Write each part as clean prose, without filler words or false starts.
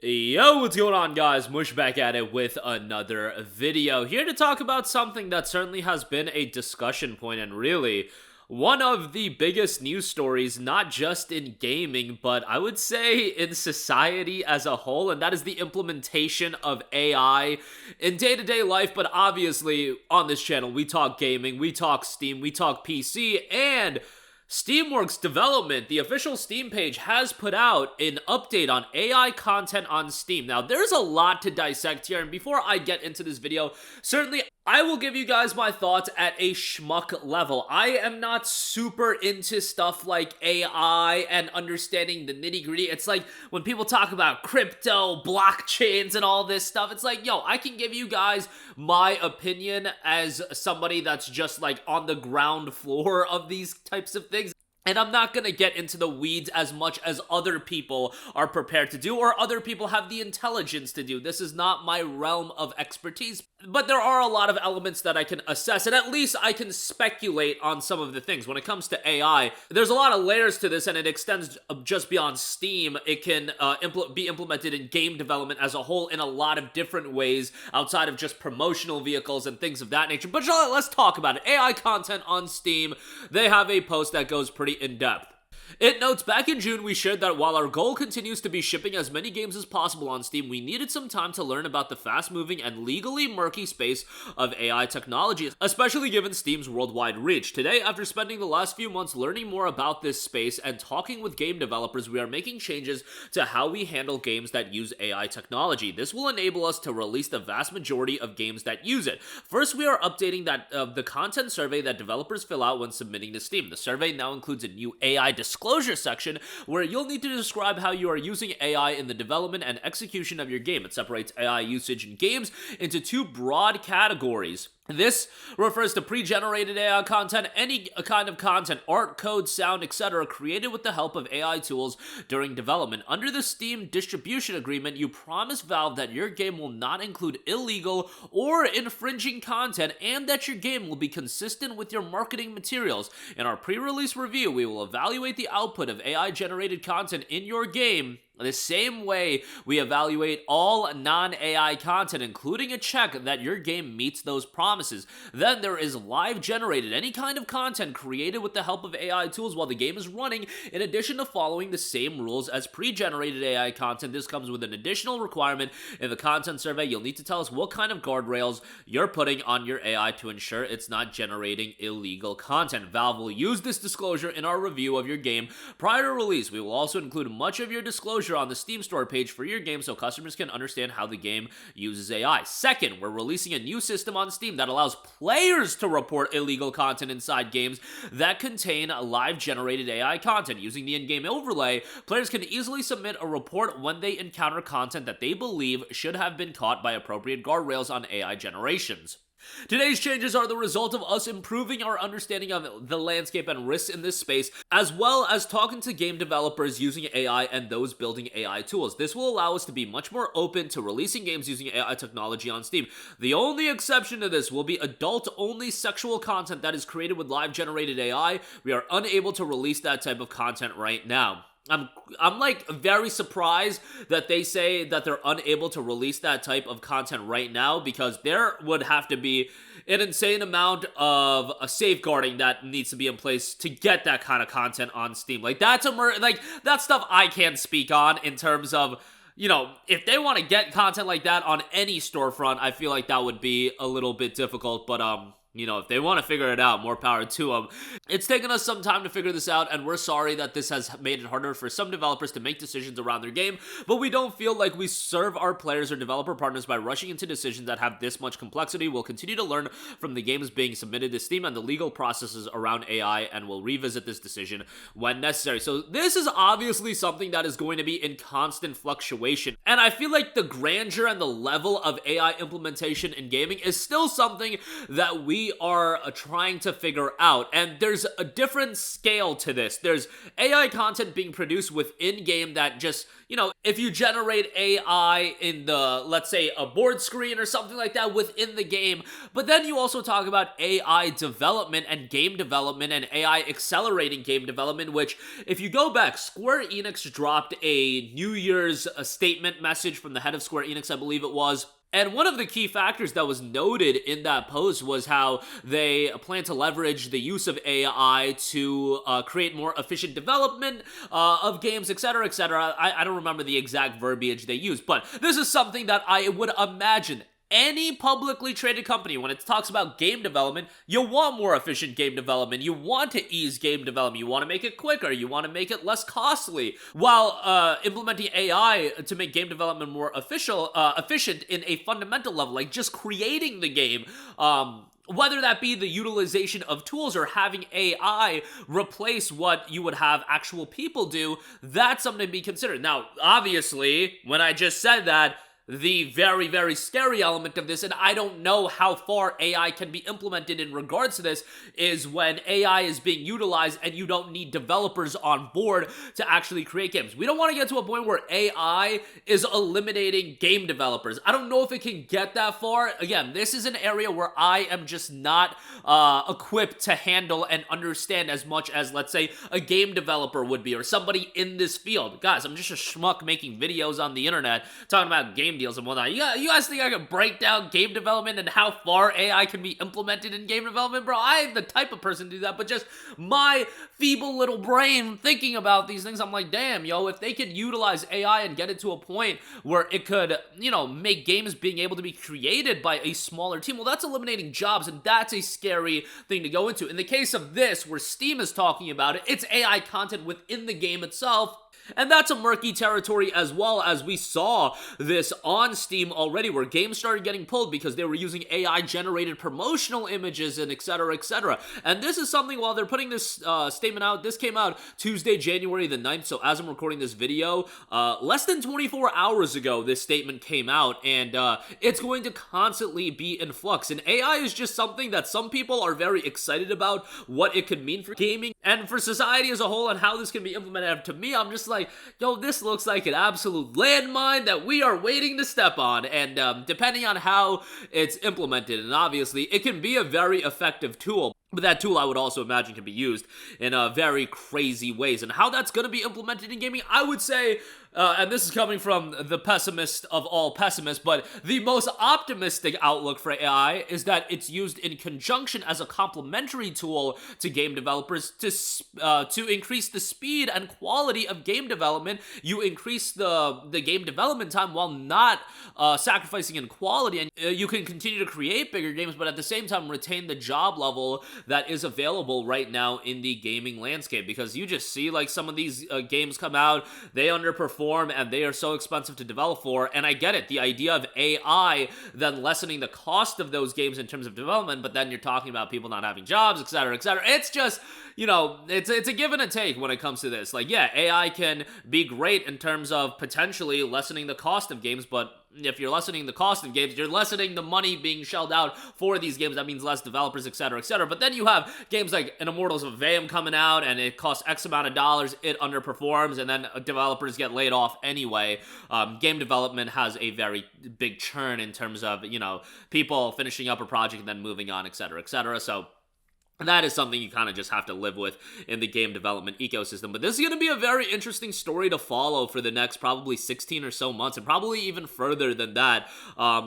Yo, what's going on, guys? Mush back at it with another video. Here to talk about something that certainly has been a discussion point and really one of the biggest news stories, not just in gaming, but I would say in society as a whole, and that is the implementation of AI in day-to-day life. But obviously, on this channel, we talk gaming, we talk Steam, we talk PC, and Steamworks Development, the official Steam page, has put out an update on AI content on Steam. Now, there's a lot to dissect here, and before I get into this video, certainly I will give you guys my thoughts at a schmuck level. I am not super into stuff like AI and understanding the nitty-gritty. It's like when people talk about crypto, blockchains, and all this stuff, it's like, yo, I can give you guys my opinion as somebody that's just like on the ground floor of these types of things. And I'm not going to get into the weeds as much as other people are prepared to do, or other people have the intelligence to do. This is not my realm of expertise, but there are a lot of elements that I can assess, and at least I can speculate on some of the things. When it comes to AI, there's a lot of layers to this, and it extends just beyond Steam. It can be implemented in game development as a whole in a lot of different ways, outside of just promotional vehicles and things of that nature. But let's talk about it. AI content on Steam, they have a post that goes pretty in-depth. It notes, back in June, we shared that while our goal continues to be shipping as many games as possible on Steam, we needed some time to learn about the fast-moving and legally murky space of AI technology, especially given Steam's worldwide reach. Today, after spending the last few months learning more about this space and talking with game developers, we are making changes to how we handle games that use AI technology. This will enable us to release the vast majority of games that use it. First, we are updating the content survey that developers fill out when submitting to Steam. The survey now includes a new AI disclosure section where you'll need to describe how you are using AI in the development and execution of your game. It separates AI usage in games into two broad categories. This refers to pre-generated AI content, any kind of content, art, code, sound, etc., created with the help of AI tools during development. Under the Steam distribution agreement, you promise Valve that your game will not include illegal or infringing content, and that your game will be consistent with your marketing materials. In our pre-release review, we will evaluate the output of AI-generated content in your game the same way we evaluate all non-AI content, including a check that your game meets those promises. Then there is live generated, any kind of content created with the help of AI tools while the game is running. In addition to following the same rules as pre-generated AI content, this comes with an additional requirement. In the content survey, you'll need to tell us what kind of guardrails you're putting on your AI to ensure it's not generating illegal content. Valve will use this disclosure in our review of your game prior to release. We will also include much of your disclosure on the Steam store page for your game so customers can understand how the game uses AI. Second, we're releasing a new system on Steam that allows players to report illegal content inside games that contain live generated AI content. Using the in-game overlay, players can easily submit a report when they encounter content that they believe should have been caught by appropriate guardrails on AI generations. Today's changes are the result of us improving our understanding of the landscape and risks in this space, as well as talking to game developers using AI and those building AI tools. This will allow us to be much more open to releasing games using AI technology on Steam. The only exception to this will be adult-only sexual content that is created with live-generated AI. We are unable to release that type of content right now. I'm like very surprised that they say that they're unable to release that type of content right now, because there would have to be an insane amount of a safeguarding that needs to be in place to get that kind of content on Steam. Like that's that's stuff I can't speak on in terms of, you know, if they want to get content like that on any storefront, I feel like that would be a little bit difficult, but you know, if they want to figure it out, more power to them. It's taken us some time to figure this out, and we're sorry that this has made it harder for some developers to make decisions around their game, but we don't feel like we serve our players or developer partners by rushing into decisions that have this much complexity. We'll continue to learn from the games being submitted to Steam and the legal processes around AI, and we'll revisit this decision when necessary. So this is obviously something that is going to be in constant fluctuation, and I feel like the grandeur and the level of AI implementation in gaming is still something that we we are trying to figure out. And there's a different scale to this. There's AI content being produced within game that just, if you generate AI in the, let's say, a board screen or something like that within the game, but then you also talk about AI development and game development and AI accelerating game development, which, if you go back, Square Enix dropped a New Year's statement message from the head of Square Enix, I believe it was. And one of the key factors that was noted in that post was how they plan to leverage the use of AI to create more efficient development of games, etc., etc. I don't remember the exact verbiage they used, but this is something that I would imagine any publicly traded company, when it talks about game development, you want more efficient game development. You want to ease game development. You want to make it quicker. You want to make it less costly, while implementing AI to make game development more efficient in a fundamental level, like just creating the game. Whether that be the utilization of tools or having AI replace what you would have actual people do, that's something to be considered. Now, obviously, when I just said that, the very, very scary element of this, and I don't know how far AI can be implemented in regards to this, is when AI is being utilized and you don't need developers on board to actually create games. We don't want to get to a point where AI is eliminating game developers. I don't know if it can get that far. Again, this is an area where I am just not equipped to handle and understand as much as, let's say, a game developer would be, or somebody in this field. Guys, I'm just a schmuck making videos on the internet talking about game deals and whatnot. You guys think I can break down game development and how far AI can be implemented in game development? Bro, I am the type of person to do that, but just my feeble little brain thinking about these things, I'm like, damn, yo, if they could utilize AI and get it to a point where it could, make games being able to be created by a smaller team, well, that's eliminating jobs, and that's a scary thing to go into. In the case of this, where Steam is talking about it, it's AI content within the game itself. And that's a murky territory, as well, as we saw this on Steam already, where games started getting pulled because they were using AI-generated promotional images and etc., etc. And this is something, while they're putting this statement out, this came out Tuesday, January the 9th, so as I'm recording this video, less than 24 hours ago, this statement came out, and it's going to constantly be in flux. And AI is just something that some people are very excited about, what it could mean for gaming and for society as a whole, and how this can be implemented. To me, I'm just like, yo, this looks like an absolute landmine that we are waiting to step on, and depending on how it's implemented, and obviously it can be a very effective tool, but that tool, I would also imagine, can be used in very crazy ways. And how that's going to be implemented in gaming, I would say, and this is coming from the pessimist of all pessimists, but the most optimistic outlook for AI is that it's used in conjunction as a complementary tool to game developers to increase the speed and quality of game development. You increase the game development time while not sacrificing in quality, and you can continue to create bigger games, but at the same time retain the job level that is available right now in the gaming landscape. Because you just see, like, some of these games come out, they underperform, and they are so expensive to develop for. And I get it, the idea of AI then lessening the cost of those games in terms of development, but then you're talking about people not having jobs, etc., etc. It's just, it's a give and a take when it comes to this. Like, yeah, AI can be great in terms of potentially lessening the cost of games, but if you're lessening the cost of games, you're lessening the money being shelled out for these games. That means less developers, etc., etc. But then you have games like an Immortals of Aveum coming out, and it costs X amount of dollars, it underperforms, and then developers get laid off anyway. Game development has a very big churn in terms of, people finishing up a project and then moving on, etc., etc. So that is something you kind of just have to live with in the game development ecosystem. But this is going to be a very interesting story to follow for the next probably 16 or so months, and probably even further than that,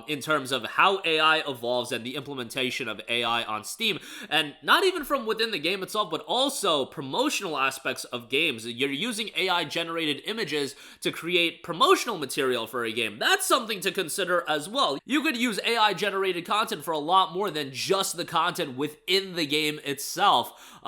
in terms of how AI evolves and the implementation of AI on Steam. And not even from within the game itself, but also promotional aspects of games. You're using AI-generated images to create promotional material for a game. That's something to consider as well. You could use AI-generated content for a lot more than just the content within the game itself.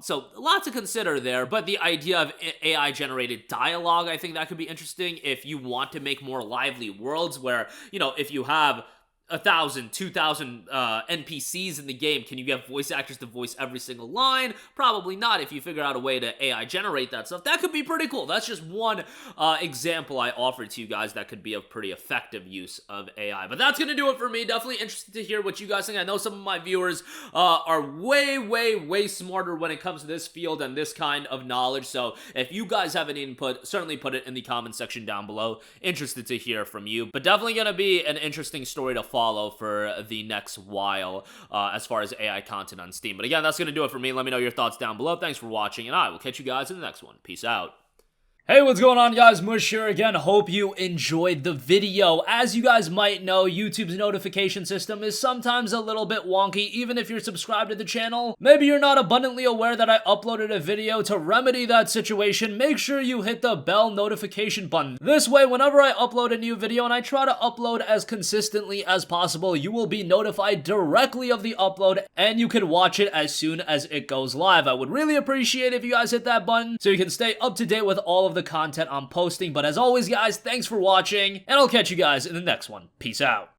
So a lot to consider there, but the idea of AI generated dialogue, I think that could be interesting if you want to make more lively worlds where, if you have 1,000, 2,000 NPCs in the game. Can you get voice actors to voice every single line? Probably not if you figure out a way to AI generate that stuff. That could be pretty cool. That's just one example I offered to you guys that could be a pretty effective use of AI. But that's going to do it for me. Definitely interested to hear what you guys think. I know some of my viewers are way smarter when it comes to this field and this kind of knowledge. So if you guys have any input, certainly put it in the comment section down below. Interested to hear from you. But definitely going to be an interesting story to follow for the next while as far as AI content on Steam. But again, that's going to do it for me. Let me know your thoughts down below. Thanks for watching, and I will catch you guys in the next one. Peace out. Hey, what's going on, guys? Mush here again. Hope you enjoyed the video. As you guys might know, YouTube's notification system is sometimes a little bit wonky, even if you're subscribed to the channel. Maybe you're not abundantly aware that I uploaded a video. To remedy that situation, make sure you hit the bell notification button. This way, whenever I upload a new video, and I try to upload as consistently as possible, you will be notified directly of the upload, and you can watch it as soon as it goes live. I would really appreciate if you guys hit that button so you can stay up to date with all of the content I'm posting. But as always, guys, thanks for watching, and I'll catch you guys in the next one. Peace out.